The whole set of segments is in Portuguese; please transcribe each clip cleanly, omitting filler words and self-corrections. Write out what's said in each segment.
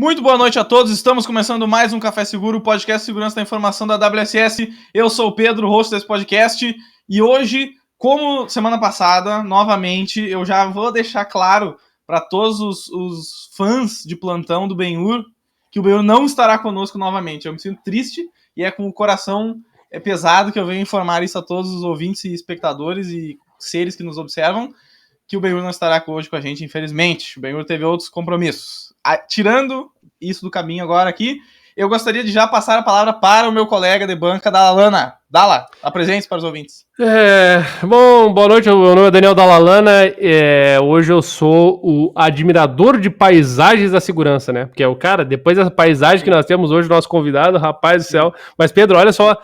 Muito boa noite a todos, estamos começando mais um Café Seguro, o podcast de segurança da informação da WSS. Eu sou o Pedro, host desse podcast, e hoje, como semana passada, novamente, eu já vou deixar claro para todos os fãs de plantão do Ben-Hur que o Ben-Hur não estará conosco novamente. Eu me sinto triste e é com o coração pesado que eu venho informar isso a todos os ouvintes e espectadores e seres que nos observam, que o Ben-Hur não estará hoje com a gente, infelizmente. O Ben-Hur teve outros compromissos. Tirando isso do caminho agora aqui, eu gostaria de já passar a palavra para o meu colega de banca, Dalalana. Dala, apresente para os ouvintes. Bom, boa noite, meu nome é Daniel Dalalana, hoje eu sou o admirador de paisagens da segurança, né? Porque é o cara, depois dessa paisagem que nós temos hoje, nosso convidado, rapaz do céu. Mas Pedro, olha só,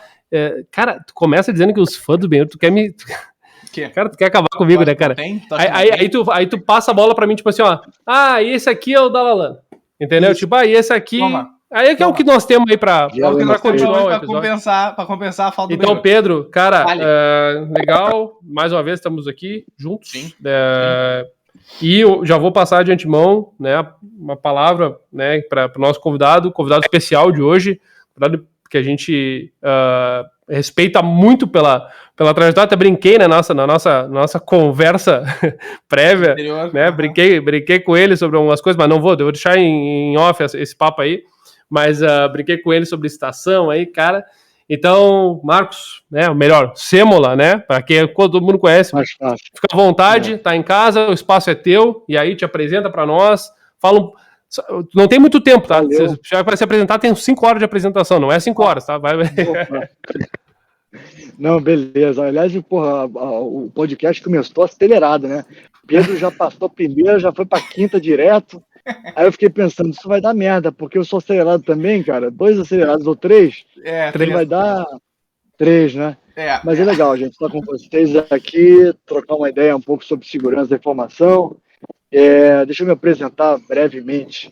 cara, tu começa dizendo que os fãs do Ben-Hur, tu quer me... Cara, tu quer acabar comigo, né, cara? Aí tu passa a bola pra mim, tipo assim, ó. E esse aqui é o Dalalana. Entendeu? Isso. Tipo, e esse aqui... Toma. Aí é que é o que nós temos aí pra continuar o episódio. Pra compensar a falta do Então, Ben-Hur. Pedro, cara, legal. Mais uma vez estamos aqui juntos. Sim. E eu já vou passar de antemão, né, uma palavra, né, para o nosso convidado especial de hoje, que a gente respeita muito pela trajetória. Até brinquei, né, na nossa conversa prévia, anterior, né, brinquei com ele sobre algumas coisas, mas eu vou deixar em off esse papo aí, mas brinquei com ele sobre estação aí, cara. Então, Marcos, né, o melhor, Sêmola, né, para quem todo mundo conhece, fica à vontade, tá em casa, o espaço é teu, e aí te apresenta para nós, não tem muito tempo, tá? Você já vai se apresentar, tem 5 horas de apresentação, não é 5 horas, tá? Vai. Não, beleza. Aliás, o podcast começou acelerado, né? Pedro já passou a primeira, já foi pra quinta direto. Aí eu fiquei pensando, isso vai dar merda, porque eu sou acelerado também, cara. 2 acelerados ou 3, 3 vai dar 3, né? Mas é legal, gente, estar com vocês aqui, trocar uma ideia um pouco sobre segurança da informação. Deixa eu me apresentar brevemente.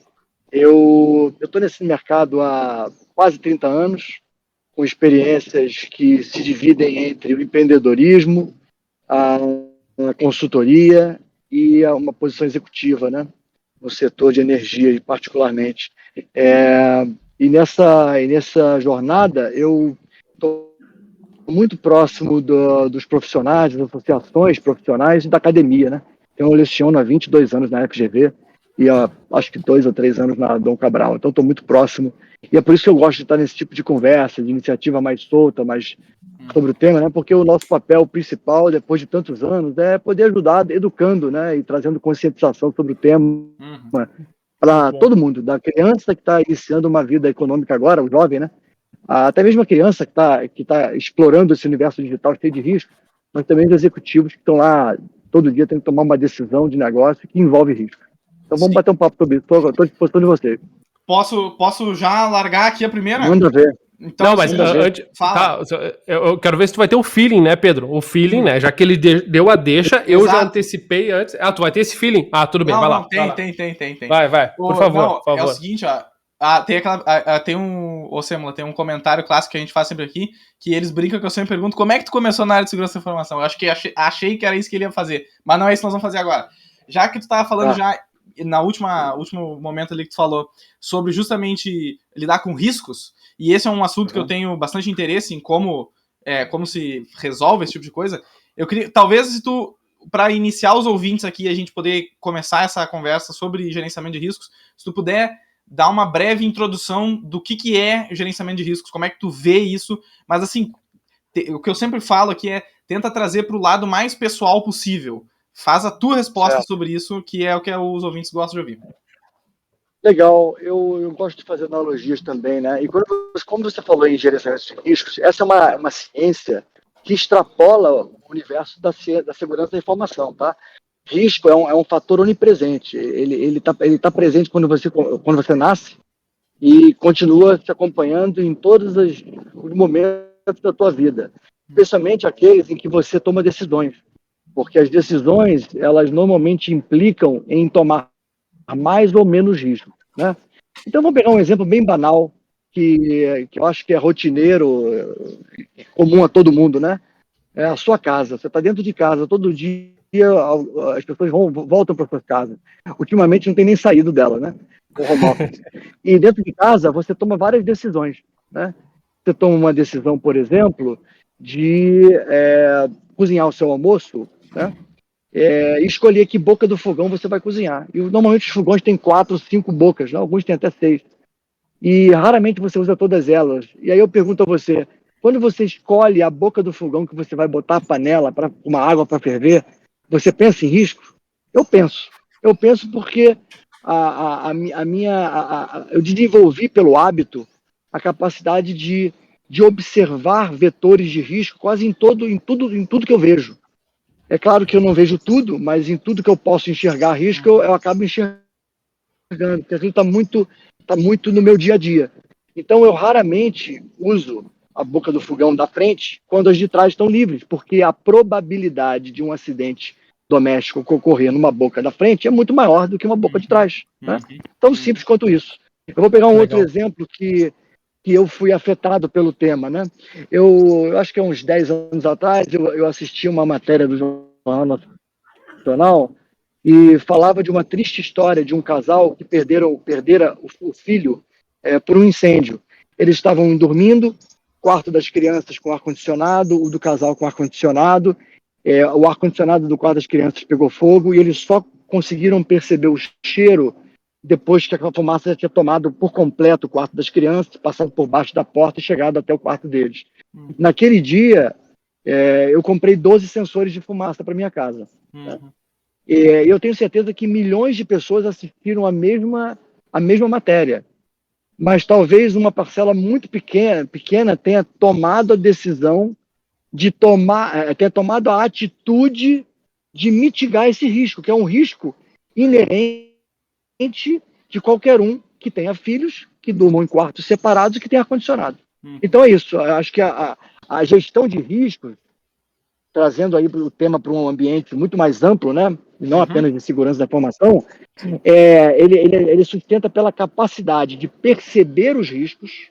Eu estou nesse mercado há quase 30 anos, com experiências que se dividem entre o empreendedorismo, a consultoria e uma posição executiva, né, no setor de energia, particularmente. E nessa jornada, eu estou muito próximo dos profissionais, das associações profissionais e da academia, né? Eu leciono há 22 anos na FGV e acho que 2 ou 3 anos na Dom Cabral. Então, estou muito próximo. E é por isso que eu gosto de estar nesse tipo de conversa, de iniciativa mais solta, mais sobre o tema, né? Porque o nosso papel principal, depois de tantos anos, é poder ajudar educando, né? E trazendo conscientização sobre o tema para todo mundo, da criança que está iniciando uma vida econômica agora, o jovem, né? Até mesmo a criança que tá explorando esse universo digital cheio de risco, mas também os executivos que estão lá todo dia tendo que tomar uma decisão de negócio que envolve risco. Então vamos bater um papo sobre isso. Estou à disposição de vocês. Posso já largar aqui a primeira? Manda ver. Então, não, mas antes, tá, eu quero ver se tu vai ter o feeling, né, Pedro? O feeling, né? Já que ele deu a deixa, eu já antecipei antes. Tu vai ter esse feeling? Tudo bem, vai lá. Tem. Vai, por favor. É o seguinte, ó. Tem um comentário clássico que a gente faz sempre aqui, que eles brincam que eu sempre pergunto como é que tu começou na área de segurança da informação. Eu acho que achei que era isso que ele ia fazer, mas não é isso que nós vamos fazer agora. Já que tu tava falando já na último momento ali que tu falou sobre justamente lidar com riscos, e esse é um assunto que eu tenho bastante interesse em como se resolve esse tipo de coisa. Eu queria, talvez, se tu, para iniciar os ouvintes aqui, a gente poder começar essa conversa sobre gerenciamento de riscos, se tu puder dar uma breve introdução do que é gerenciamento de riscos, como é que tu vê isso, mas assim, o que eu sempre falo aqui é, tenta trazer para o lado mais pessoal possível. Faz a tua resposta sobre isso, que é o que os ouvintes gostam de ouvir. Legal, eu gosto de fazer analogias também, né? E como você falou em gerenciamento de riscos, essa é uma ciência que extrapola o universo da segurança da informação, tá? Risco é um fator onipresente, ele tá presente quando você nasce e continua te acompanhando em todos os momentos da tua vida, especialmente aqueles em que você toma decisões, porque as decisões, elas normalmente implicam em tomar mais ou menos risco, né? Então, vamos pegar um exemplo bem banal, que eu acho que é rotineiro, comum a todo mundo, né? É a sua casa. Você está dentro de casa todo dia, as pessoas voltam para suas casas. Ultimamente não tem nem saído dela, né? o home office. E dentro de casa você toma várias decisões, né? Você toma uma decisão, por exemplo, de cozinhar o seu almoço, né? E escolher que boca do fogão você vai cozinhar. E normalmente os fogões têm 4, 5 bocas, né? Alguns têm até 6. E raramente você usa todas elas. E aí eu pergunto a você, quando você escolhe a boca do fogão que você vai botar a panela para uma água para ferver, você pensa em risco? Eu penso. Eu penso porque eu desenvolvi pelo hábito a capacidade de observar vetores de risco quase em tudo que eu vejo. É claro que eu não vejo tudo, mas em tudo que eu posso enxergar risco, eu acabo enxergando, porque aquilo está muito no meu dia a dia. Então, eu raramente uso a boca do fogão da frente quando as de trás estão livres, porque a probabilidade de um acidente doméstico ocorrer numa boca da frente é muito maior do que uma boca de trás. Né? Tão simples quanto isso. Eu vou pegar um outro exemplo que eu fui afetado pelo tema. Né? Eu acho que há uns 10 anos atrás, eu assisti uma matéria do Jornal Nacional e falava de uma triste história de um casal que perdera o filho por um incêndio. Eles estavam dormindo, quarto das crianças com ar-condicionado, o do casal com ar-condicionado, o ar-condicionado do quarto das crianças pegou fogo e eles só conseguiram perceber o cheiro depois que a fumaça já tinha tomado por completo o quarto das crianças, passado por baixo da porta e chegado até o quarto deles. Naquele dia, eu comprei 12 sensores de fumaça para minha casa. Né? Eu tenho certeza que milhões de pessoas assistiram a mesma matéria, mas talvez uma parcela muito pequena tenha tomado a decisão tenha tomado a atitude de mitigar esse risco, que é um risco inerente de qualquer um que tenha filhos, que durmam em quartos separados e que tenha ar-condicionado. Então é isso, eu acho que a gestão de riscos, trazendo aí o tema para um ambiente muito mais amplo, né? E não apenas de segurança da informação, ele sustenta pela capacidade de perceber os riscos,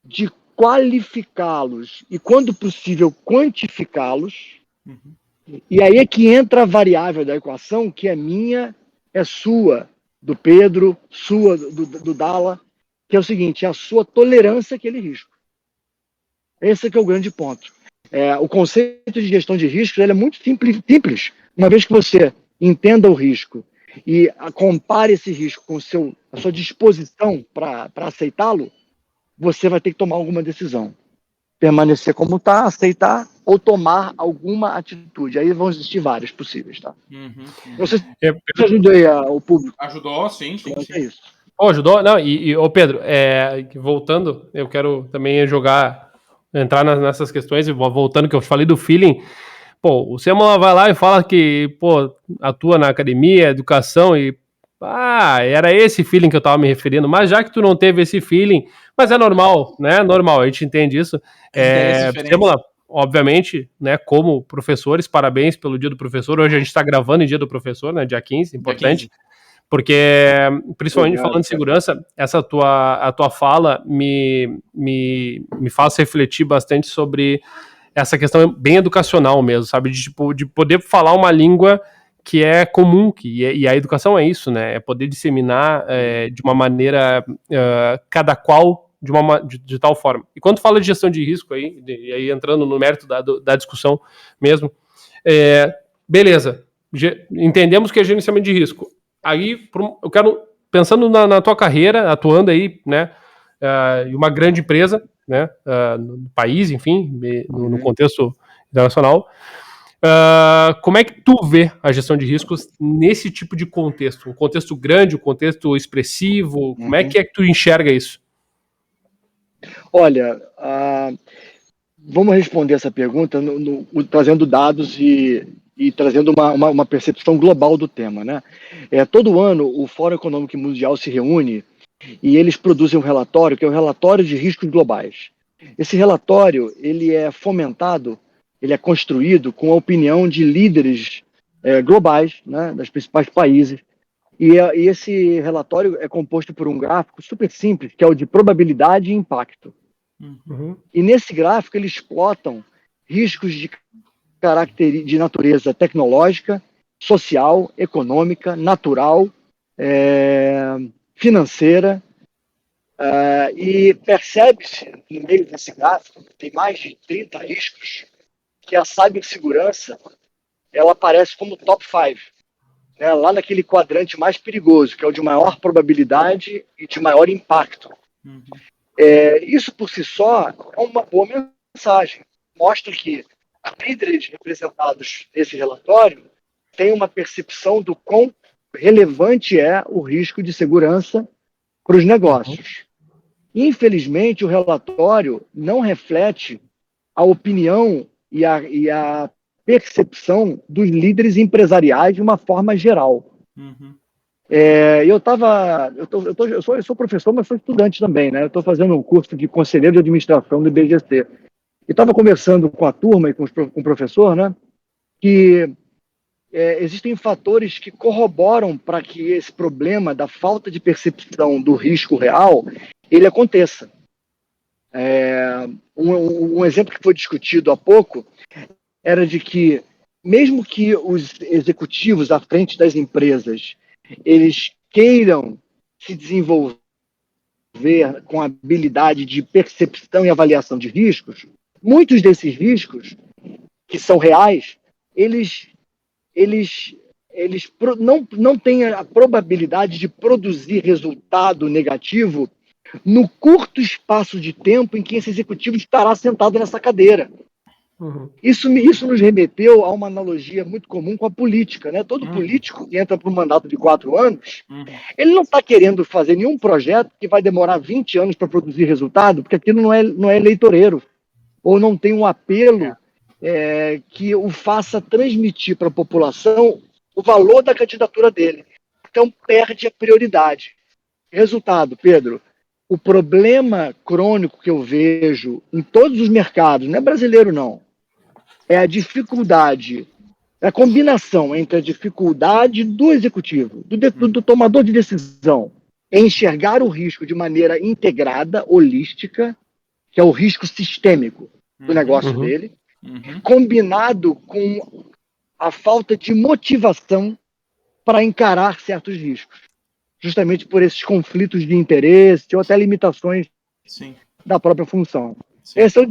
de qualificá-los e, quando possível, quantificá-los. E aí é que entra a variável da equação, que é minha, é sua, do Pedro, sua, do Dala, que é o seguinte, é a sua tolerância àquele risco. Esse é que é o grande ponto. O conceito de gestão de risco ele é muito simples. Uma vez que você entenda o risco e compare esse risco com a sua disposição para aceitá-lo, você vai ter que tomar alguma decisão. Permanecer como está, aceitar ou tomar alguma atitude. Aí vão existir várias possíveis. Tá? Não sei se ajudei o público. Ajudou, sim. É isso. Ajudou? Não, ô Pedro, voltando, eu quero também entrar nessas questões, e voltando que eu falei do feeling. Pô, o Semana vai lá e fala que, atua na academia, educação e... era esse feeling que eu tava me referindo, mas já que tu não teve esse feeling, mas é normal, né? Normal, a gente entende isso. Semana, obviamente, né, como professores, parabéns pelo Dia do Professor. Hoje a gente tá gravando em Dia do Professor, né? Dia 15, importante. Dia 15. Porque, principalmente falando de segurança, a tua fala me faz refletir bastante sobre essa questão bem educacional mesmo, sabe? De poder falar uma língua que é comum, e a educação é isso, né? É poder disseminar de uma maneira, cada qual de tal forma. E quando fala de gestão de risco, e aí entrando no mérito da discussão mesmo, beleza, entendemos que é gerenciamento de risco. Aí, eu quero, pensando na tua carreira, atuando aí, né, em uma grande empresa, né, no país, enfim, no contexto internacional, como é que tu vê a gestão de riscos nesse tipo de contexto? Um contexto grande, um contexto expressivo, como é que tu enxerga isso? Olha, vamos responder essa pergunta trazendo dados e trazendo uma percepção global do tema, né? Todo ano o Fórum Econômico Mundial se reúne e eles produzem um relatório, que é o relatório de riscos globais. Esse relatório ele é fomentado, ele é construído com a opinião de líderes globais, né, dos principais países. E esse relatório é composto por um gráfico super simples, que é o de probabilidade e impacto. E nesse gráfico eles explotam riscos de natureza tecnológica, social, econômica, natural, financeira, e percebe-se, no meio desse gráfico, tem mais de 30 riscos, que a cibersegurança ela aparece como top 5, né, lá naquele quadrante mais perigoso, que é o de maior probabilidade e de maior impacto. Uhum. Isso por si só é uma boa mensagem. Mostra que líderes representados nesse relatório têm uma percepção do quão relevante é o risco de segurança para os negócios. Infelizmente, o relatório não reflete a opinião e a percepção dos líderes empresariais de uma forma geral. Uhum. Eu sou professor, mas sou estudante também, né? Eu estou fazendo um curso de conselheiro de administração do IBGC. E estava conversando com a turma e com o professor, né? Que existem fatores que corroboram para que esse problema da falta de percepção do risco real ele aconteça. Um exemplo que foi discutido há pouco era de que, mesmo que os executivos à frente das empresas eles queiram se desenvolver com a habilidade de percepção e avaliação de riscos, muitos desses riscos, que são reais, eles não têm a probabilidade de produzir resultado negativo no curto espaço de tempo em que esse executivo estará sentado nessa cadeira. Uhum. Isso nos remeteu a uma analogia muito comum com a política, né? Todo político que entra para um mandato de 4 anos, ele não está querendo fazer nenhum projeto que vai demorar 20 anos para produzir resultado, porque aquilo não é eleitoreiro, ou não tem um apelo que o faça transmitir para a população o valor da candidatura dele. Então perde a prioridade. Resultado, Pedro, o problema crônico que eu vejo em todos os mercados, não é brasileiro não, é a dificuldade, a combinação entre a dificuldade do executivo, do tomador de decisão, em enxergar o risco de maneira integrada, holística, que é o risco sistêmico do negócio dele, combinado com a falta de motivação para encarar certos riscos, justamente por esses conflitos de interesse ou até limitações da própria função. Esse é o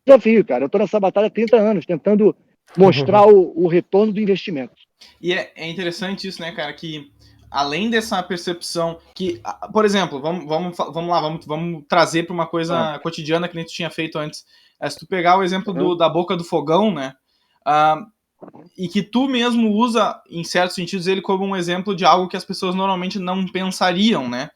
desafio, cara. Eu estou nessa batalha há 30 anos, tentando mostrar o retorno do investimento. E é interessante isso, né, cara, que além dessa percepção que, por exemplo, vamos lá, vamos trazer para uma coisa cotidiana que nem tu tinha feito antes. Se tu pegar o exemplo da boca do fogão, né, e que tu mesmo usa, em certos sentidos, ele como um exemplo de algo que as pessoas normalmente não pensariam, né,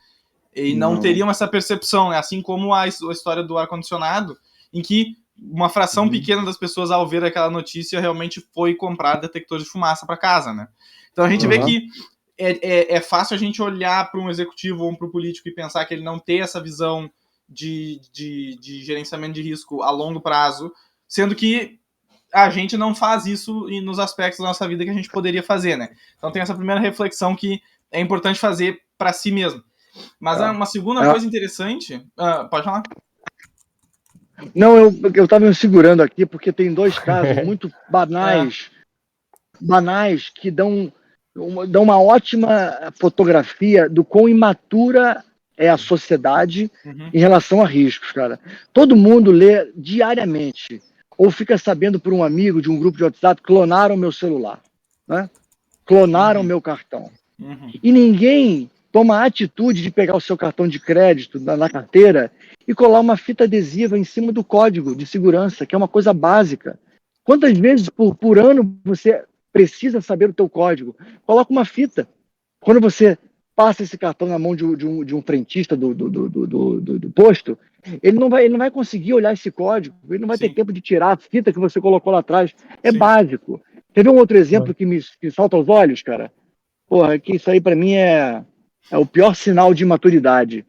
e não teriam essa percepção, né, assim como a história do ar-condicionado, em que uma fração pequena das pessoas, ao ver aquela notícia, realmente foi comprar detector de fumaça para casa, né. Então a gente vê que é fácil a gente olhar para um executivo ou para um político e pensar que ele não tem essa visão de gerenciamento de risco a longo prazo, sendo que a gente não faz isso nos aspectos da nossa vida que a gente poderia fazer, né? Então tem essa primeira reflexão que é importante fazer para si mesmo. Mas uma segunda coisa interessante... pode falar? Não, eu estava me segurando aqui porque tem 2 casos muito banais que dão uma ótima fotografia do quão imatura é a sociedade em relação a riscos, cara. Todo mundo lê diariamente ou fica sabendo por um amigo de um grupo de WhatsApp: clonaram meu celular, né? Clonaram meu cartão. E ninguém toma a atitude de pegar o seu cartão de crédito na carteira e colar uma fita adesiva em cima do código de segurança, que é uma coisa básica. Quantas vezes por ano você precisa saber o teu código? Coloca uma fita. Quando você passa esse cartão na mão de um frentista do posto, ele não vai conseguir olhar esse código, ele não vai ter tempo de tirar a fita que você colocou lá atrás. É básico. Quer ver um outro exemplo que me salta aos olhos, cara? Porra, que isso aí para mim é o pior sinal de imaturidade.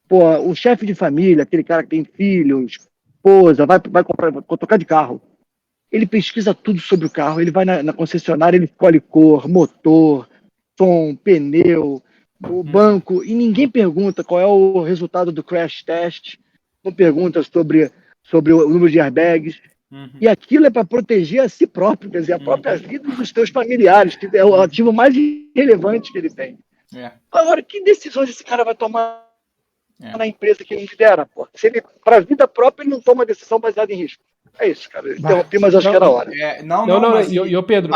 Porra, o chefe de família, aquele cara que tem filhos, esposa, vai tocar de carro. Ele pesquisa tudo sobre o carro, ele vai na concessionária, ele escolhe cor, motor, som, pneu, o banco, e ninguém pergunta qual é o resultado do crash test, não pergunta sobre o número de airbags. E aquilo é para proteger a si próprio, quer dizer, a própria vida dos teus familiares, que é o ativo mais relevante que ele tem. Agora, que decisões esse cara vai tomar na empresa que ele lidera? Pô? Se ele, para a vida própria, ele não toma decisão baseada em risco. É isso, cara. Eu interrompi, mas acho que era a hora. Mas e Pedro,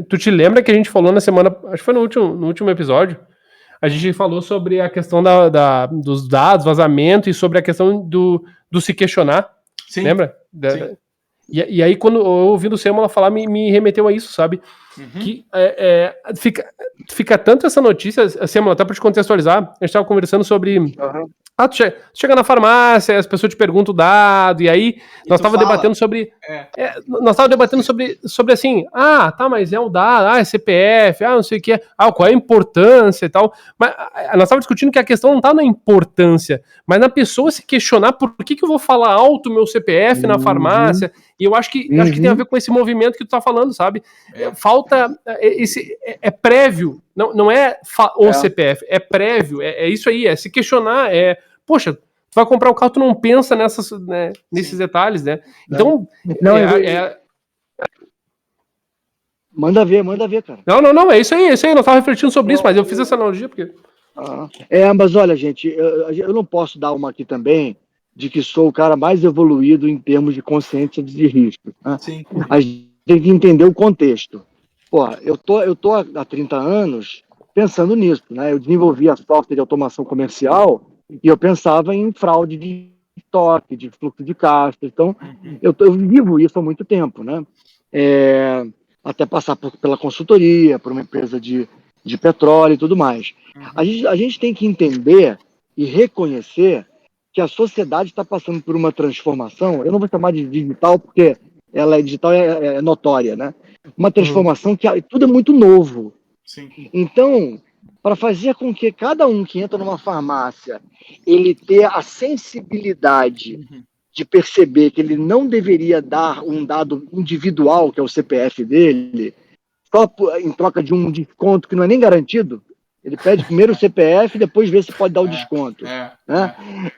tu te lembra que a gente falou na semana, acho que foi no último episódio, a gente falou sobre a questão dos dados, vazamento, e sobre a questão do se questionar. Sim. Lembra? Sim. E aí, quando eu ouvi o Sêmola falar, me remeteu a isso, sabe? Que fica tanto essa notícia, Sêmola, até para te contextualizar, a gente estava conversando sobre... tu chega na farmácia, as pessoas te perguntam o dado, e aí nós estávamos debatendo sobre... nós estávamos debatendo sobre assim, tá, mas é o dado, é CPF, não sei o que, qual é a importância e tal. Mas nós estávamos discutindo que a questão não está na importância, mas na pessoa se questionar por que eu vou falar alto o meu CPF na farmácia, e eu acho que tem a ver com esse movimento que tu tá falando, sabe? Falta esse... É prévio, não é o CPF, é prévio, é isso aí, é se questionar, poxa, tu vai comprar o carro, tu não pensa nesses detalhes, né? Então, Manda ver, cara. Não, é isso aí, eu não tava refletindo sobre isso, mas eu fiz essa analogia porque... Mas olha, gente, eu não posso dar uma aqui também de que sou o cara mais evoluído em termos de consciência de risco. Né? Sim. A gente tem que entender o contexto. Eu tô há 30 anos pensando nisso, né? Eu desenvolvi a software de automação comercial e eu pensava em fraude de estoque, de fluxo de caixa. Então, eu vivo isso há muito tempo, né? Até passar pela consultoria, por uma empresa de petróleo e tudo mais. A gente tem que entender e reconhecer que a sociedade está passando por uma transformação. Eu não vou chamar de digital porque ela é digital, é notória, né? Uma transformação que tudo é muito novo. Sim. Então, para fazer com que cada um que entra numa farmácia, ele tenha a sensibilidade de perceber que ele não deveria dar um dado individual, que é o CPF dele, só em troca de um desconto que não é nem garantido. Ele pede primeiro o CPF e depois vê se pode dar o desconto.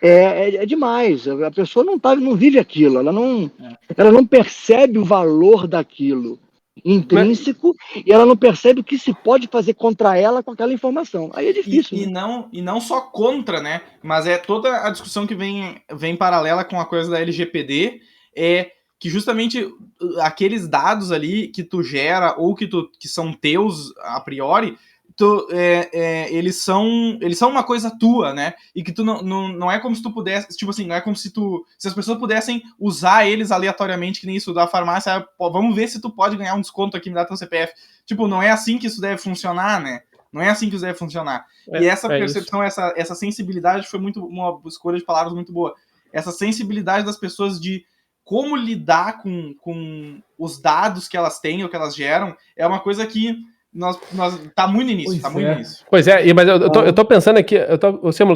É demais. A pessoa não vive aquilo, ela não percebe o valor daquilo intrínseco e ela não percebe o que se pode fazer contra ela com aquela informação. Aí é difícil. E não só contra, né? Mas é toda a discussão que vem paralela com a coisa da LGPD, que justamente aqueles dados ali que tu gera ou que são teus a priori, eles são uma coisa tua, né? E que tu não é como se tu pudesse, tipo assim, não é como se as pessoas pudessem usar eles aleatoriamente, que nem isso da farmácia, vamos ver se tu pode ganhar um desconto aqui, me dá teu CPF. Tipo, não é assim que isso deve funcionar, né? Não é assim que isso deve funcionar. E essa percepção, essa sensibilidade foi uma escolha de palavras muito boa. Essa sensibilidade das pessoas de como lidar com os dados que elas têm ou que elas geram é uma coisa que nós tá muito no início, muito início. Pois mas eu tô pensando aqui, eu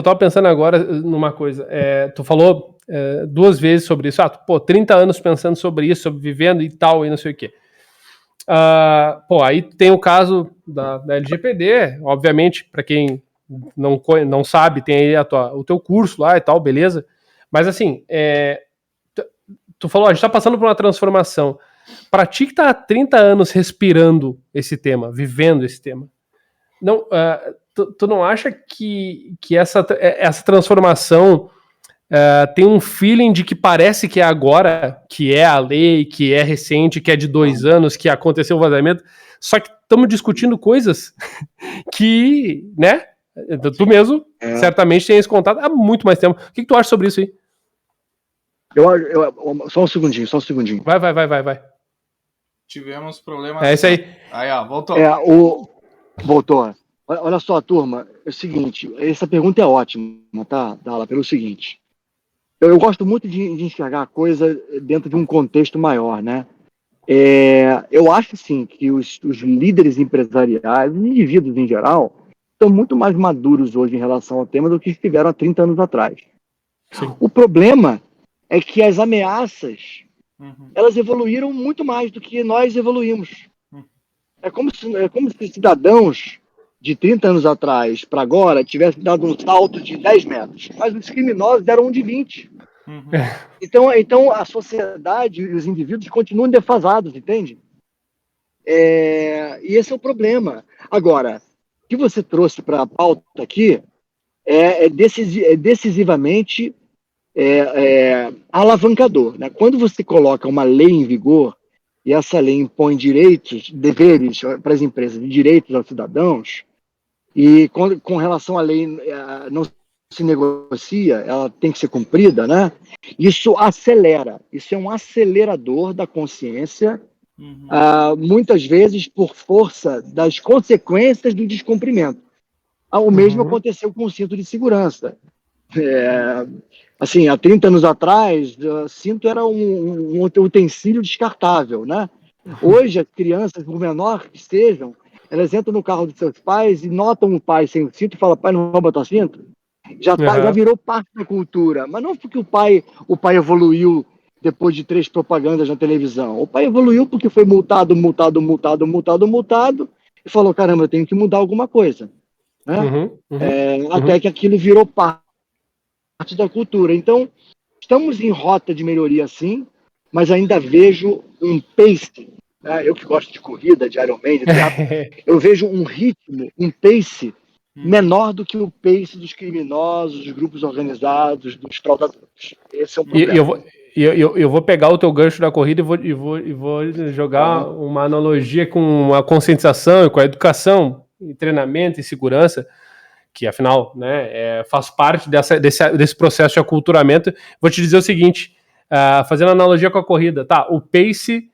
tava pensando agora numa coisa. Tu falou 2 vezes sobre isso. 30 anos pensando sobre isso, sobre vivendo e tal, e não sei o quê. Aí tem o caso da LGPD, obviamente, para quem não sabe, tem aí o teu curso lá e tal, beleza. Mas assim, tu falou, a gente tá passando por uma transformação. Para ti que tá há 30 anos respirando esse tema, vivendo esse tema, tu não acha que essa transformação tem um feeling de que parece que é agora, que é a lei, que é recente, que é de 2 anos, que aconteceu o vazamento, só que estamos discutindo coisas que, né, tu mesmo certamente tem esse contato há muito mais tempo. O que tu acha sobre isso aí? Só um segundinho. Vai. Tivemos problemas. É isso aí. Aí, voltou. Voltou. Olha só, turma, é o seguinte, essa pergunta é ótima, tá, Dala, pelo seguinte. Eu gosto muito de enxergar a coisa dentro de um contexto maior, né? Eu acho, sim, que os líderes empresariais, os indivíduos em geral, estão muito mais maduros hoje em relação ao tema do que estiveram há 30 anos atrás. Sim. O problema é que as ameaças, elas evoluíram muito mais do que nós evoluímos. É como se cidadãos de 30 anos atrás para agora tivessem dado um salto de 10 metros, mas os criminosos deram um de 20. Então a sociedade e os indivíduos continuam defasados, entende? E esse é o problema. Agora, que você trouxe para a pauta aqui é decisivamente alavancador, né? Quando você coloca uma lei em vigor e essa lei impõe direitos, deveres para as empresas, direitos aos cidadãos, e com relação à lei não se negocia, ela tem que ser cumprida, né? Isso acelera, isso é um acelerador da consciência, muitas vezes por força das consequências do descumprimento. O mesmo aconteceu com o cinto de segurança. Assim, há 30 anos atrás, o cinto era um utensílio descartável, né? Hoje, as crianças, por menor que sejam, elas entram no carro dos seus pais e notam o pai sem o cinto e falam, pai, não vai botar cinto? Já virou parte da cultura. Mas não porque o pai evoluiu depois de 3 propagandas na televisão. O pai evoluiu porque foi multado, e falou, caramba, eu tenho que mudar alguma coisa. Né? Até que aquilo virou parte da cultura. Então, estamos em rota de melhoria, sim, mas ainda vejo um pace, né? Eu que gosto de corrida, de Ironman, de teatro, eu vejo um ritmo, um pace menor do que o pace dos criminosos, dos grupos organizados, dos fraudadores. Esse é o problema. Eu vou pegar o teu gancho da corrida e vou jogar uma analogia com a conscientização e com a educação, e treinamento e segurança, que afinal, né, faz parte desse processo de aculturamento. Vou te dizer o seguinte, fazendo analogia com a corrida, tá? O pace,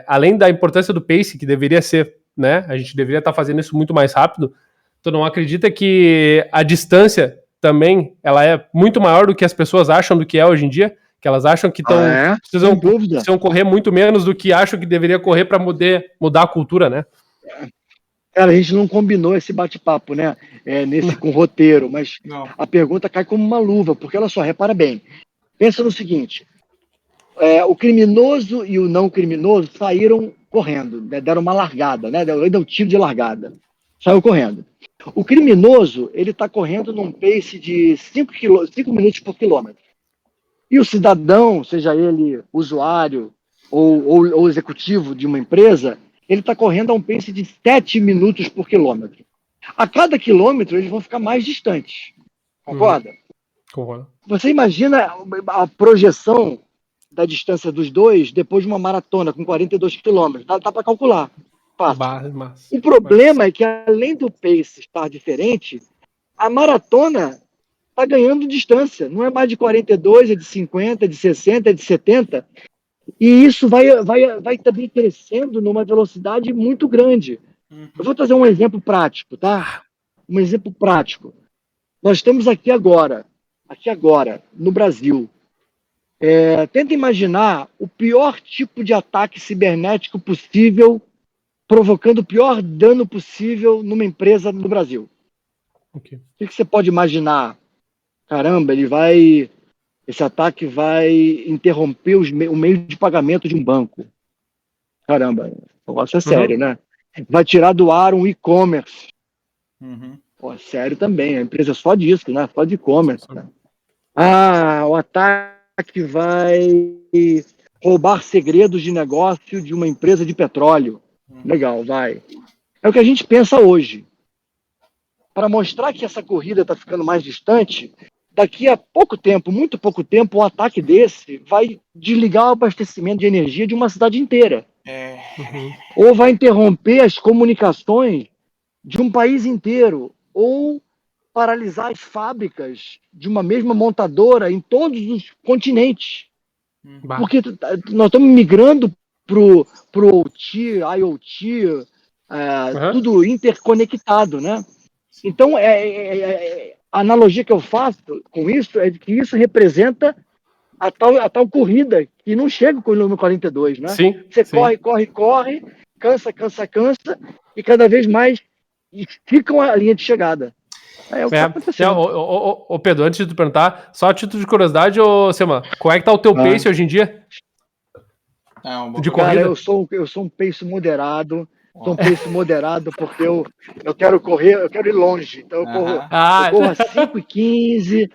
além da importância do pace, que deveria ser, né, a gente deveria estar fazendo isso muito mais rápido, tu não acredita que a distância também, ela é muito maior do que as pessoas acham do que é hoje em dia? Que elas acham que precisam correr muito menos do que acham que deveria correr para mudar a cultura, né? Cara, a gente não combinou esse bate-papo, né? Com roteiro, mas a pergunta cai como uma luva, porque olha só, repara bem. Pensa no seguinte: o criminoso e o não criminoso saíram correndo, né? Deram uma largada, né? Deu um tiro de largada. Saiu correndo. O criminoso, ele está correndo num pace de 5 minutos por quilômetro. E o cidadão, seja ele usuário ou executivo de uma empresa, ele está correndo a um pace de 7 minutos por quilômetro. A cada quilômetro, eles vão ficar mais distantes. Concorda? Concordo. Você imagina a projeção da distância dos dois depois de uma maratona com 42 quilômetros. Dá para calcular. O problema é que, além do pace estar diferente, a maratona está ganhando distância. Não é mais de 42, é de 50, é de 60, é de 70. E isso vai também crescendo numa velocidade muito grande. Eu vou trazer um exemplo prático, tá? Um exemplo prático. Nós estamos aqui agora, no Brasil. Tenta imaginar o pior tipo de ataque cibernético possível, provocando o pior dano possível numa empresa no Brasil. Okay. O que você pode imaginar? Caramba, esse ataque vai interromper o meio de pagamento de um banco. Caramba, o negócio é sério, né? Vai tirar do ar um e-commerce. Pô, sério também, a empresa é só disso, né? Só de e-commerce. Né? O ataque vai roubar segredos de negócio de uma empresa de petróleo. Legal, vai. É o que a gente pensa hoje. Para mostrar que essa corrida está ficando mais distante, daqui a pouco tempo, muito pouco tempo, um ataque desse vai desligar o abastecimento de energia de uma cidade inteira. Ou vai interromper as comunicações de um país inteiro. Ou paralisar as fábricas de uma mesma montadora em todos os continentes. Porque nós estamos migrando para o OT, IoT, tudo interconectado, né? Então, a analogia que eu faço com isso é que isso representa a tal corrida que não chega com o número 42, né? Sim, Você corre, cansa, e cada vez mais esticam a linha de chegada. É o que está acontecendo. Pedro, antes de tu perguntar, só a título de curiosidade, Sema, qual é que tá o teu pace hoje em dia? De corrida? Cara, eu sou um pace moderado. Sou um pace moderado porque eu quero correr, eu quero ir longe. Então eu corro a 5h15.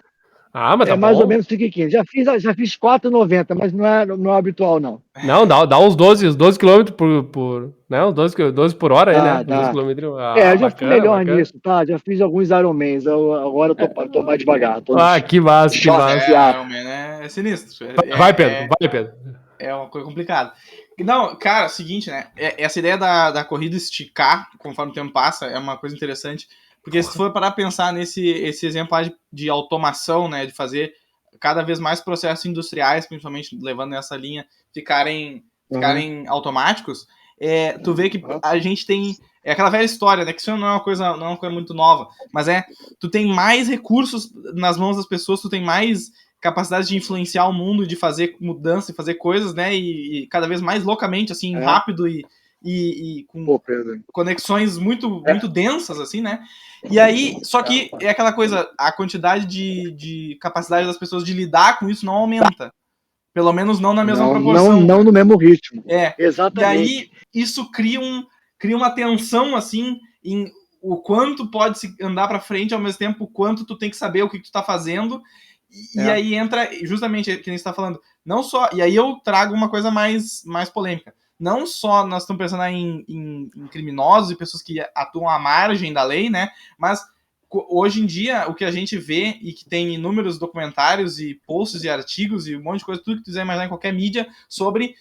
Ah, mas tá mais bom. ou menos 5,15. Já fiz 4,90, mas não é habitual, não. Não, dá uns 12 km por né? Uns 12 por hora aí, né? Uns 12 Dá. km. Eu já fui melhor bacana. nisso, tá? Já fiz alguns Ironmans. Agora eu tô mais devagar. Tô Que massa, que short massa. Ironman é sinistro. Vai, Pedro. É uma coisa complicada. Não, cara, seguinte, né? Essa ideia da corrida esticar conforme o tempo passa é uma coisa interessante. Porque se tu for parar a pensar esse exemplo de automação, né? De fazer cada vez mais processos industriais, principalmente levando nessa linha, ficarem automáticos, tu vê que a gente tem. É aquela velha história, né? Que isso não é uma coisa muito nova. Mas tu tem mais recursos nas mãos das pessoas, tu tem mais capacidade de influenciar o mundo, de fazer mudança, de fazer coisas, né? E cada vez mais loucamente, assim, rápido e com conexões muito densas, assim, né? E aí, só que é aquela coisa, a quantidade de capacidade das pessoas de lidar com isso não aumenta. Pelo menos não na mesma proporção. Não no mesmo ritmo. Exatamente. E aí, isso cria uma tensão, assim, em o quanto pode se andar para frente, ao mesmo tempo, o quanto tu tem que saber o que tu tá fazendo. E aí entra, justamente, o que a gente tá falando, não só... E aí eu trago uma coisa mais polêmica. Não só nós estamos pensando em criminosos e pessoas que atuam à margem da lei, né? Mas hoje em dia, o que a gente vê e que tem inúmeros documentários e posts e artigos e um monte de coisa, tudo que tu quiser imaginar em qualquer mídia, sobre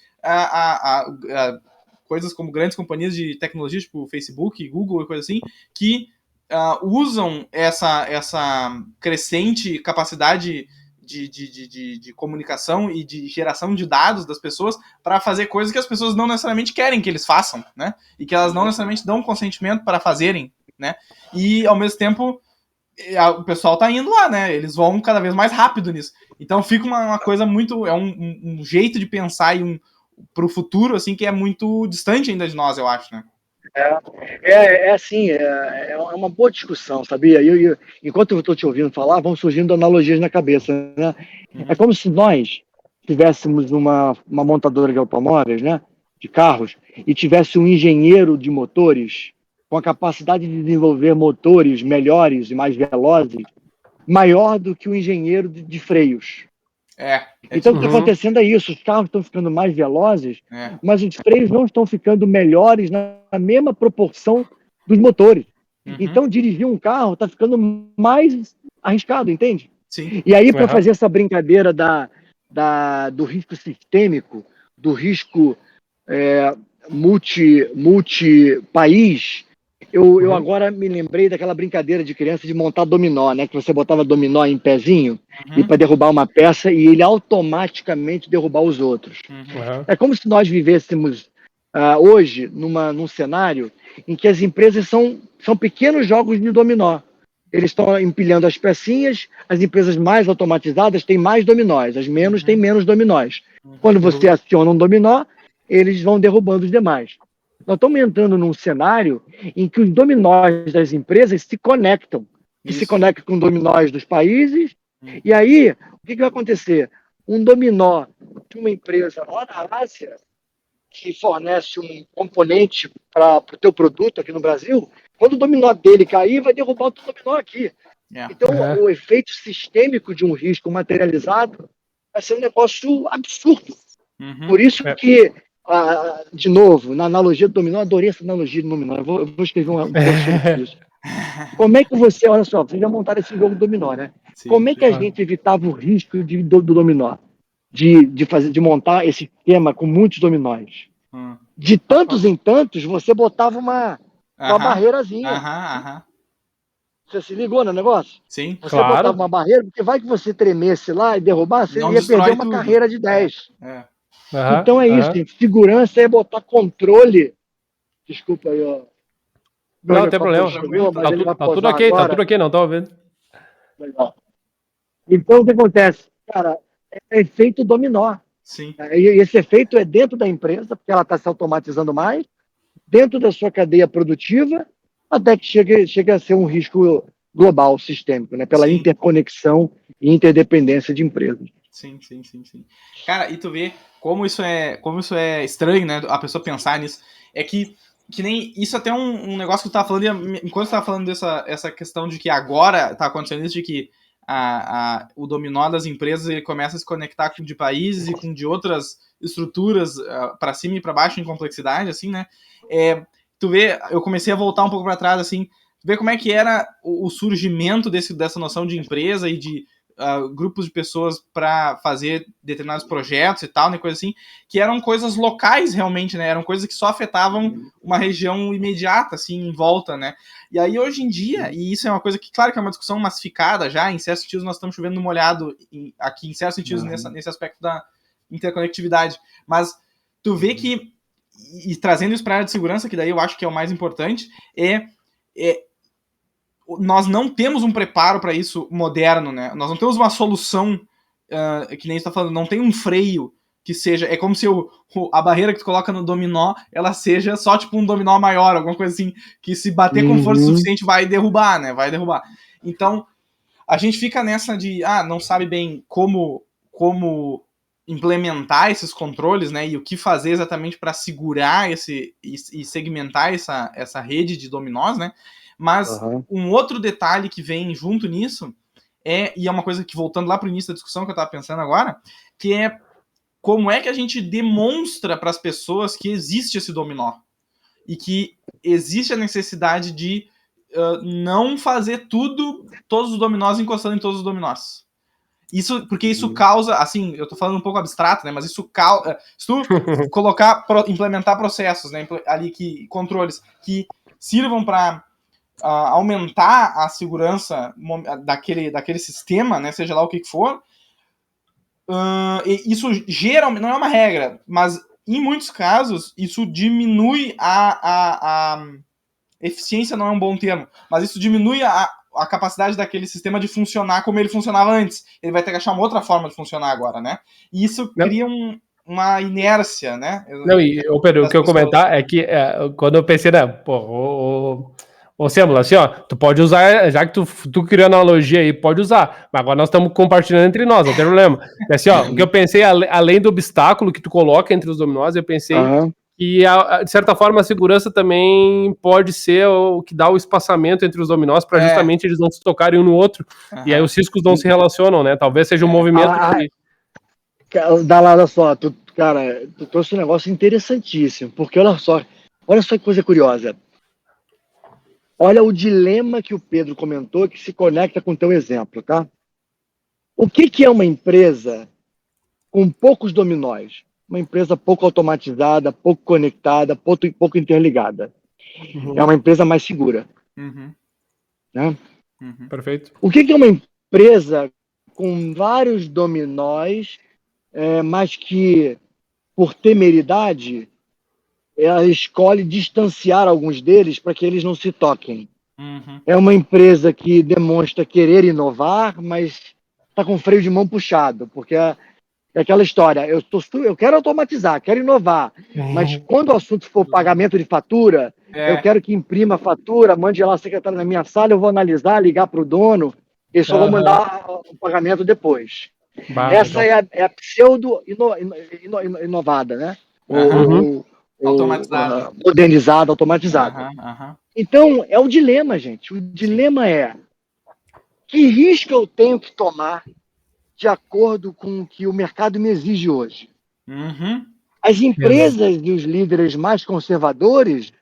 coisas como grandes companhias de tecnologia, tipo Facebook, Google e coisa assim, que usam essa crescente capacidade de comunicação e de geração de dados das pessoas para fazer coisas que as pessoas não necessariamente querem que eles façam, né? E que elas não necessariamente dão consentimento para fazerem, né? E, ao mesmo tempo, o pessoal tá indo lá, né? Eles vão cada vez mais rápido nisso. Então fica uma coisa muito... É um jeito de pensar pro futuro, assim, que é muito distante ainda de nós, eu acho, né? Assim, é uma boa discussão, sabia? Enquanto eu estou te ouvindo falar, vão surgindo analogias na cabeça, né? É como se nós tivéssemos uma montadora de automóveis, né? De carros, e tivesse um engenheiro de motores com a capacidade de desenvolver motores melhores e mais velozes, maior do que o engenheiro de freios. Então, o que está acontecendo é isso. Os carros estão ficando mais velozes, mas os freios não estão ficando melhores na mesma proporção dos motores. Então, dirigir um carro está ficando mais arriscado, entende? Sim. E aí, para fazer essa brincadeira do risco sistêmico, do risco multi-país, eu agora me lembrei daquela brincadeira de criança de montar dominó, né? Que você botava dominó em pezinho e para derrubar uma peça e ele automaticamente derrubar os outros. É como se nós vivêssemos hoje num cenário em que as empresas são pequenos jogos de dominó. Eles estão empilhando as pecinhas, as empresas mais automatizadas têm mais dominós, as menos têm menos dominós. Quando você aciona um dominó, eles vão derrubando os demais. Nós estamos entrando num cenário em que os dominós das empresas se conectam. Que se conectam com dominós dos países. E aí, o que vai acontecer? Um dominó de uma empresa lá na Ásia, que fornece um componente para o teu produto aqui no Brasil, quando o dominó dele cair, vai derrubar o teu dominó aqui. Então, o efeito sistêmico de um risco materializado vai ser um negócio absurdo. Por isso que de novo, na analogia do dominó, adorei essa analogia do dominó. Eu vou escrever um post sobre isso. Como é que você, olha só, vocês já montaram esse jogo dominó, né? Sim, como é que a gente evitava o risco do dominó? De montar esse esquema com muitos dominós. De tantos em tantos, você botava uma barreirazinha. Você se ligou no negócio? Sim, você botava uma barreira, porque vai que você tremesse lá e derrubasse, você ia perder uma carreira de 10. Então é isso, gente. Segurança é botar controle. Desculpa aí, ó. Não tem problema. Tá tudo ok, não tá ouvindo. Legal. Então o que acontece? Cara, é efeito dominó. Sim. E esse efeito é dentro da empresa, porque ela está se automatizando mais, dentro da sua cadeia produtiva, até que chega a ser um risco global, sistêmico, né? Pela interconexão e interdependência de empresas. Sim. Cara, e tu vê como isso é estranho, né? A pessoa pensar nisso. É que nem... Isso até um negócio que tu tava falando, enquanto tu tava falando essa questão de que agora tá acontecendo isso, de que o dominó das empresas ele começa a se conectar com de países e com de outras estruturas para cima e para baixo em complexidade, assim, né? Tu vê, eu comecei a voltar um pouco para trás, assim, ver como é que era o surgimento dessa noção de empresa e de grupos de pessoas para fazer determinados projetos e tal, né, coisa assim, que eram coisas locais realmente, né, eram coisas que só afetavam uma região imediata, assim, em volta, né, e aí hoje em dia, e isso é uma coisa que, claro que é uma discussão massificada já, em certos sentidos nós estamos chovendo no molhado aqui, em certos sentidos, nesse aspecto da interconectividade, mas tu vê que, e trazendo isso para a área de segurança, que daí eu acho que é o mais importante, nós não temos um preparo para isso moderno, né? Nós não temos uma solução, que nem você está falando, não tem um freio que seja... É como se a barreira que tu coloca no dominó, ela seja só tipo um dominó maior, alguma coisa assim, que se bater com força suficiente vai derrubar, né? Vai derrubar. Então, a gente fica nessa de, não sabe bem como implementar esses controles, né? E o que fazer exatamente para segurar e segmentar essa rede de dominós, né? Mas um outro detalhe que vem junto nisso e é uma coisa que, voltando lá para o início da discussão que eu estava pensando agora, que é como é que a gente demonstra para as pessoas que existe esse dominó e que existe a necessidade de não fazer todos os dominós encostando em todos os dominós. Porque isso causa, assim, eu tô falando um pouco abstrato, né, mas isso causa, se tu implementar processos, né, ali controles que sirvam para aumentar a segurança daquele sistema, né, seja lá o que for, isso geralmente não é uma regra, mas em muitos casos isso diminui a eficiência, não é um bom termo, mas isso diminui a capacidade daquele sistema de funcionar como ele funcionava antes. Ele vai ter que achar uma outra forma de funcionar agora, né? E isso cria uma inércia, né? Não, Pedro, o que eu comentar é que quando eu pensei, né, ô Sêmula, assim, ó, tu pode usar, já que tu criou analogia aí, pode usar, mas agora nós estamos compartilhando entre nós, não tem problema. É assim, ó, o que eu pensei, além do obstáculo que tu coloca entre os dominós, eu pensei que, de certa forma, a segurança também pode ser o que dá o espaçamento entre os dominós para justamente eles não se tocarem um no outro, e aí os riscos não se relacionam, né? Talvez seja um movimento que... Olha só, tu trouxe um negócio interessantíssimo, porque olha só que coisa curiosa. Olha o dilema que o Pedro comentou, que se conecta com o teu exemplo, tá? O que é uma empresa com poucos dominós? Uma empresa pouco automatizada, pouco conectada, pouco interligada. É uma empresa mais segura. Né? Perfeito. O que é uma empresa com vários dominós, mas que, por temeridade, ela escolhe distanciar alguns deles para que eles não se toquem? É uma empresa que demonstra querer inovar, mas está com freio de mão puxado, porque é aquela história, eu quero automatizar, quero inovar, mas quando o assunto for pagamento de fatura, eu quero que imprima a fatura, mande lá a secretária na minha sala, eu vou analisar, ligar para o dono, e só vou mandar o pagamento depois. Essa é a pseudo-inovada, né? Automatizada. Modernizada, automatizada. Então, é o dilema, gente. O dilema é: que risco eu tenho que tomar de acordo com o que o mercado me exige hoje? As empresas e os líderes mais conservadores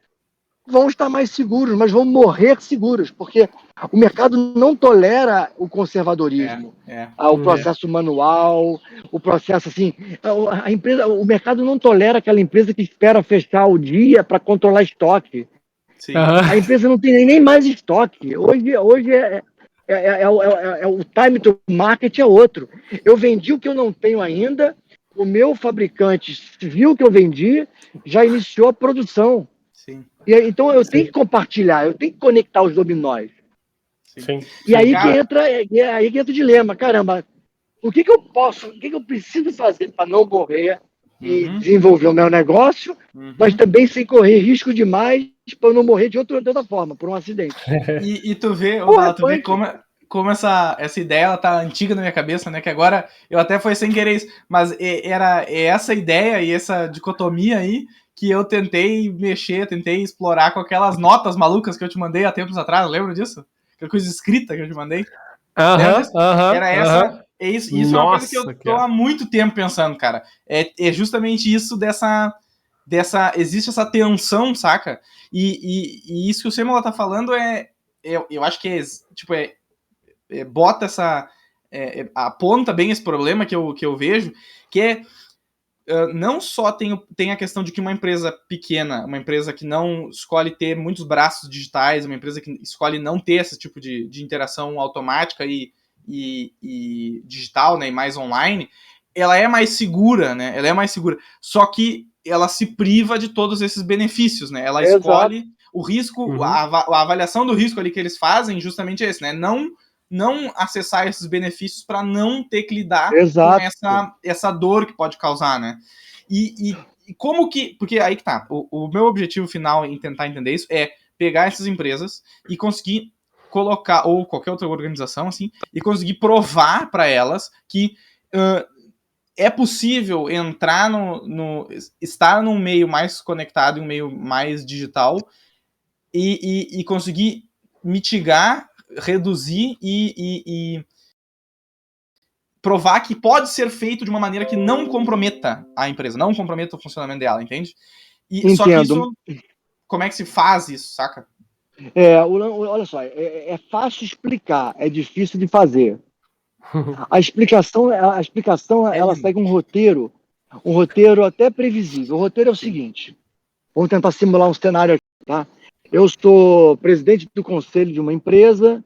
vão estar mais seguros, mas vão morrer seguros, porque o mercado não tolera o conservadorismo, o processo manual, o processo assim, o mercado não tolera aquela empresa que espera fechar o dia para controlar estoque. A empresa não tem nem mais estoque. Hoje o time to market é outro. Eu vendi o que eu não tenho ainda, o meu fabricante viu o que eu vendi, já iniciou a produção. Então eu tenho que compartilhar, eu tenho que conectar os dominós. E aí que entra o dilema. Caramba, o que eu preciso fazer para não morrer e desenvolver o meu negócio, mas também sem correr risco demais para eu não morrer de outra forma, por um acidente. E tu vê, tu vê como essa ideia ela tá antiga na minha cabeça, né? Que agora eu até foi sem querer isso, mas era essa ideia e essa dicotomia aí que eu tentei explorar com aquelas notas malucas que eu te mandei há tempos atrás, lembra disso? Aquela coisa escrita que eu te mandei. Era essa. Isso é uma coisa que eu tô cara. há muito tempo pensando, cara. É justamente isso existe essa tensão, saca? E isso que o Semola tá falando eu acho que tipo, bota aponta bem esse problema que eu vejo, que é não só tem a questão de que uma empresa pequena, uma empresa que não escolhe ter muitos braços digitais, uma empresa que escolhe não ter esse tipo de interação automática e digital, né, e mais online, ela é mais segura, né? Ela é mais segura. Só que ela se priva de todos esses benefícios, né? Ela escolhe o risco, a avaliação do risco ali que eles fazem justamente é esse, né? Não acessar esses benefícios para não ter que lidar com essa dor que pode causar, né? E como que... Porque aí que tá. O meu objetivo final em tentar entender isso é pegar essas empresas e conseguir colocar, ou qualquer outra organização, assim, e conseguir provar para elas que é possível entrar estar num meio mais conectado, em um meio mais digital, e conseguir mitigar, reduzir e provar que pode ser feito de uma maneira que não comprometa a empresa, não comprometa o funcionamento dela, entende? Só que isso, como é que se faz isso, saca? Olha só, é fácil explicar, é difícil de fazer. A explicação ela segue um roteiro até previsível. O roteiro é o seguinte, vamos tentar simular um cenário aqui, tá? Eu sou presidente do conselho de uma empresa,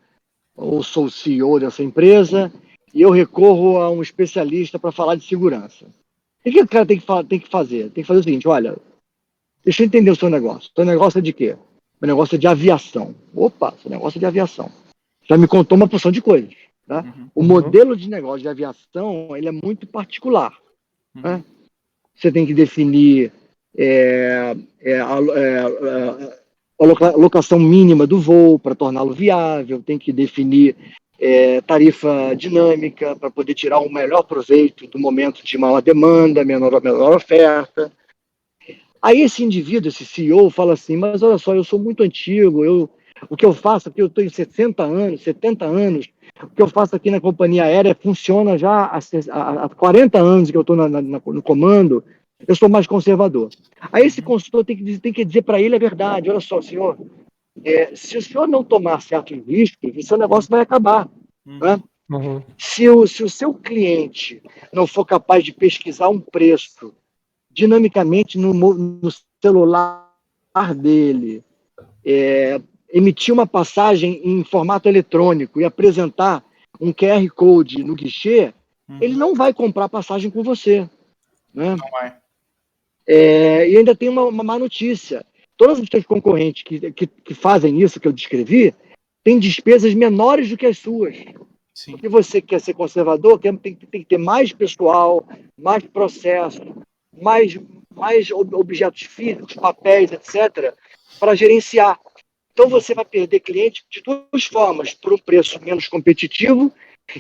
ou sou o CEO dessa empresa, e eu recorro a um especialista para falar de segurança. O que o cara tem que fazer? Tem que fazer o seguinte, olha, deixa eu entender o seu negócio. O seu negócio é de quê? O negócio é de aviação. Opa, seu negócio é de aviação. Já me contou uma porção de coisas. Tá? O modelo de negócio de aviação ele é muito particular. Né? Você tem que definir a locação mínima do voo para torná-lo viável, tem que definir tarifa dinâmica para poder tirar o melhor proveito do momento de maior demanda, menor oferta. Aí esse indivíduo, esse CEO, fala assim, mas olha só, eu sou muito antigo, o que eu faço aqui, eu tenho 60 anos, 70 anos, o que eu faço aqui na companhia aérea funciona já há 40 anos que eu estou no comando, eu sou mais conservador. Aí esse consultor tem que dizer para ele a verdade, olha só, senhor, se o senhor não tomar certos riscos, o seu negócio vai acabar. Né? Se o seu cliente não for capaz de pesquisar um preço dinamicamente no celular dele, emitir uma passagem em formato eletrônico e apresentar um QR Code no guichê, ele não vai comprar passagem com você. Né? Não vai. E ainda tem uma má notícia. Todos os seus concorrentes que fazem isso que eu descrevi têm despesas menores do que as suas. Sim. Porque você quer ser conservador, tem que ter mais pessoal, mais processo, mais objetos físicos, papéis, etc., para gerenciar. Então você vai perder cliente de duas formas, por um preço menos competitivo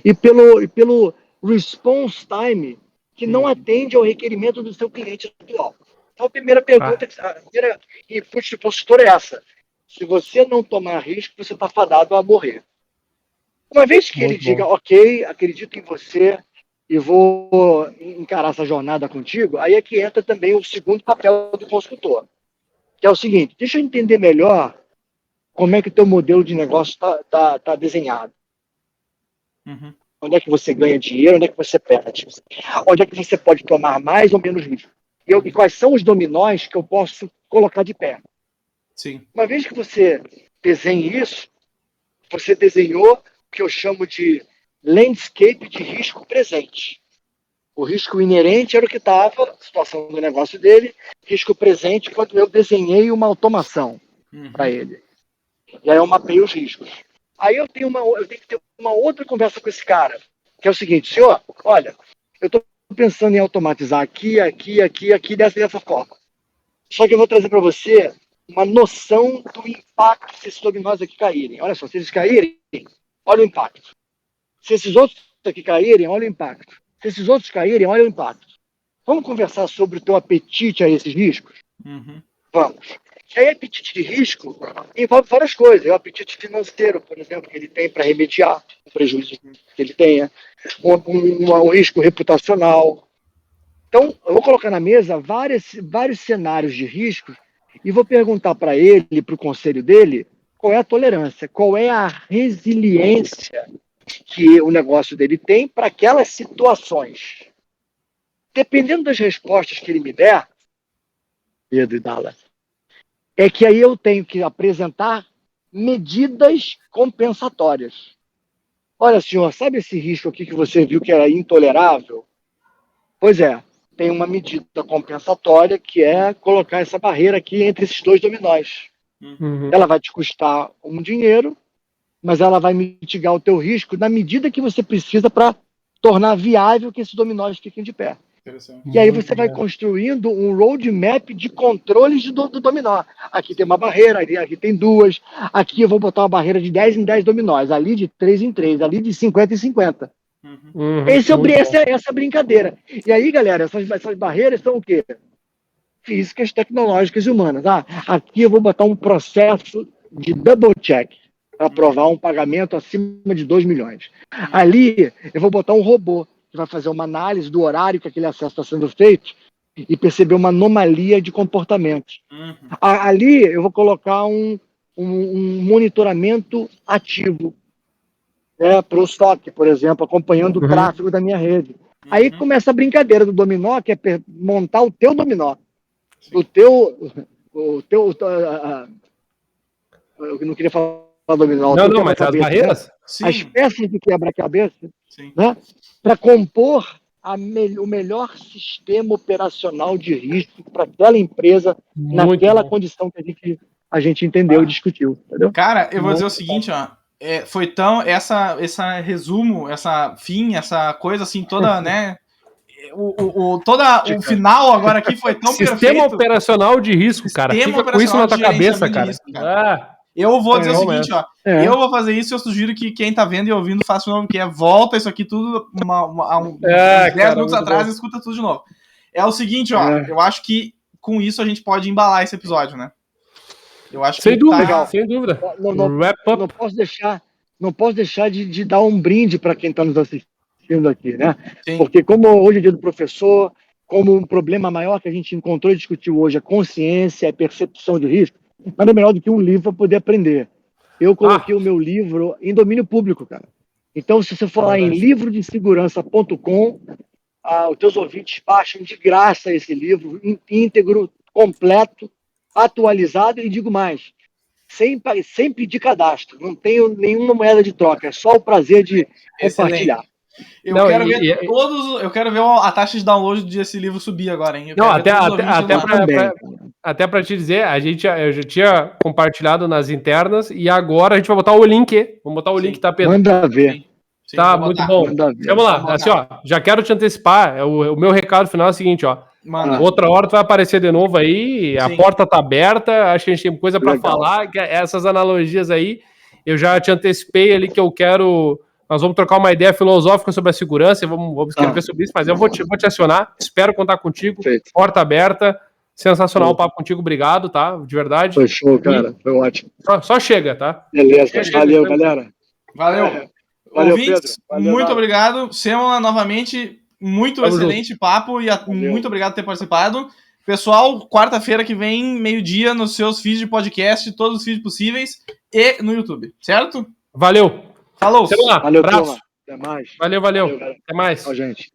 e pelo response time que não atende ao requerimento do seu cliente atual. Então a primeira pergunta, a primeira input do consultor é essa. Se você não tomar risco, você está fadado a morrer. Uma vez que ele diga, ok, acredito em você e vou encarar essa jornada contigo, aí é que entra também o segundo papel do consultor, que é o seguinte, deixa eu entender melhor como é que o teu modelo de negócio está desenhado. Onde é que você ganha dinheiro, onde é que você perde? Onde é que você pode tomar mais ou menos risco? E quais são os dominóis que eu posso colocar de pé? Sim. Uma vez que você desenhe isso, você desenhou o que eu chamo de landscape de risco presente. O risco inerente era o que estava, a situação do negócio dele, risco presente quando eu desenhei uma automação para ele. E aí eu mapeei os riscos. Aí eu tenho que ter uma outra conversa com esse cara, que é o seguinte, senhor, olha, eu estou pensando em automatizar aqui, dessa forma. Só que eu vou trazer para você uma noção do impacto se esses dominós aqui caírem. Olha só, se eles caírem, olha o impacto. Se esses outros aqui caírem, olha o impacto. Se esses outros caírem, olha o impacto. Vamos conversar sobre o teu apetite a esses riscos? Vamos. E aí, apetite de risco envolve várias coisas. É o apetite financeiro, por exemplo, que ele tem para remediar o prejuízo que ele tenha, um risco reputacional. Então, eu vou colocar na mesa vários cenários de risco e vou perguntar para ele, para o conselho dele, qual é a tolerância, qual é a resiliência que o negócio dele tem para aquelas situações. Dependendo das respostas que ele me der, Pedro e Dallas, é que aí eu tenho que apresentar medidas compensatórias. Olha, senhor, sabe esse risco aqui que você viu que era intolerável? Pois é, tem uma medida compensatória que é colocar essa barreira aqui entre esses dois dominós. Uhum. Ela vai te custar um dinheiro, mas ela vai mitigar o teu risco na medida que você precisa para tornar viável que esses dominós fiquem de pé. E aí você vai construindo um roadmap de controles do dominó. Aqui tem uma barreira, aqui tem duas. Aqui eu vou botar uma barreira de 10 em 10 dominós. Ali de 3 em 3. Ali de 50 em 50. Essa brincadeira. E aí, galera, essas barreiras são o quê? Físicas, tecnológicas e humanas. Aqui eu vou botar um processo de double check para aprovar um pagamento acima de 2 milhões. Ali eu vou botar um robô que vai fazer uma análise do horário que aquele acesso está sendo feito e perceber uma anomalia de comportamento. Ali eu vou colocar um monitoramento ativo, para o estoque, por exemplo, acompanhando o tráfego da minha rede. Aí começa a brincadeira do dominó, que é montar o teu dominó. Eu não queria falar dominó. Não, mas as barreiras? Né? As peças de quebra-cabeça, né? Para compor o melhor sistema operacional de risco para aquela empresa, naquela condição que a gente entendeu e discutiu. Entendeu? Cara, eu vou dizer o seguinte, ó. Foi tão essa resumo, essa coisa assim toda, né? O final agora aqui foi tão Sistema perfeito. Sistema operacional de risco, cara. Fica com isso na tua cabeça, cara. Risco, cara. Eu vou dizer o seguinte, ó. Eu vou fazer isso e eu sugiro que quem tá vendo e ouvindo faça o nome que volta isso aqui tudo uns 10 minutos atrás e escuta tudo de novo. É o seguinte, ó. Eu acho que com isso a gente pode embalar esse episódio, né? Eu acho sem dúvida, sem dúvida. Não posso deixar de dar um brinde para quem está nos assistindo aqui, né? Sim. Porque como hoje é dia do professor, como um problema maior que a gente encontrou e discutiu hoje, a consciência, a percepção de risco, nada melhor do que um livro para poder aprender. Eu coloquei o meu livro em domínio público, cara. Então, se você for lá em livrodesegurança.com, os teus ouvintes baixam de graça esse livro, íntegro, completo, atualizado, e digo mais, sem pedir cadastro, não tenho nenhuma moeda de troca, é só o prazer de compartilhar. Eu quero ver a taxa de download desse livro subir agora, hein? Até para te dizer, eu já tinha compartilhado nas internas e agora a gente vai botar o link. Vamos botar o link, tá, Pedro? Manda ver. Sim, tá muito bom. Vamos lá, assim, ó, já quero te antecipar, o meu recado final é o seguinte, ó. Outra hora tu vai aparecer de novo aí, a porta tá aberta, acho que a gente tem coisa para falar, que essas analogias aí, eu já te antecipei ali que eu quero, nós vamos trocar uma ideia filosófica sobre a segurança, vamos escrever sobre isso, mas eu vou te acionar, espero contar contigo, porta aberta, sensacional o papo contigo, obrigado, tá, de verdade. Foi show, cara, foi ótimo. Só chega, tá? Beleza, valeu, galera. Valeu. Ouvintes, Pedro. Muito obrigado. Sêmola, novamente, muito excelente papo e muito obrigado por ter participado. Pessoal, quarta-feira que vem, meio-dia, nos seus feeds de podcast, todos os feeds possíveis e no YouTube, certo? Valeu. Falou. Sêmola, valeu, abraço. turma. Até mais. Valeu. Até mais. Tchau, gente.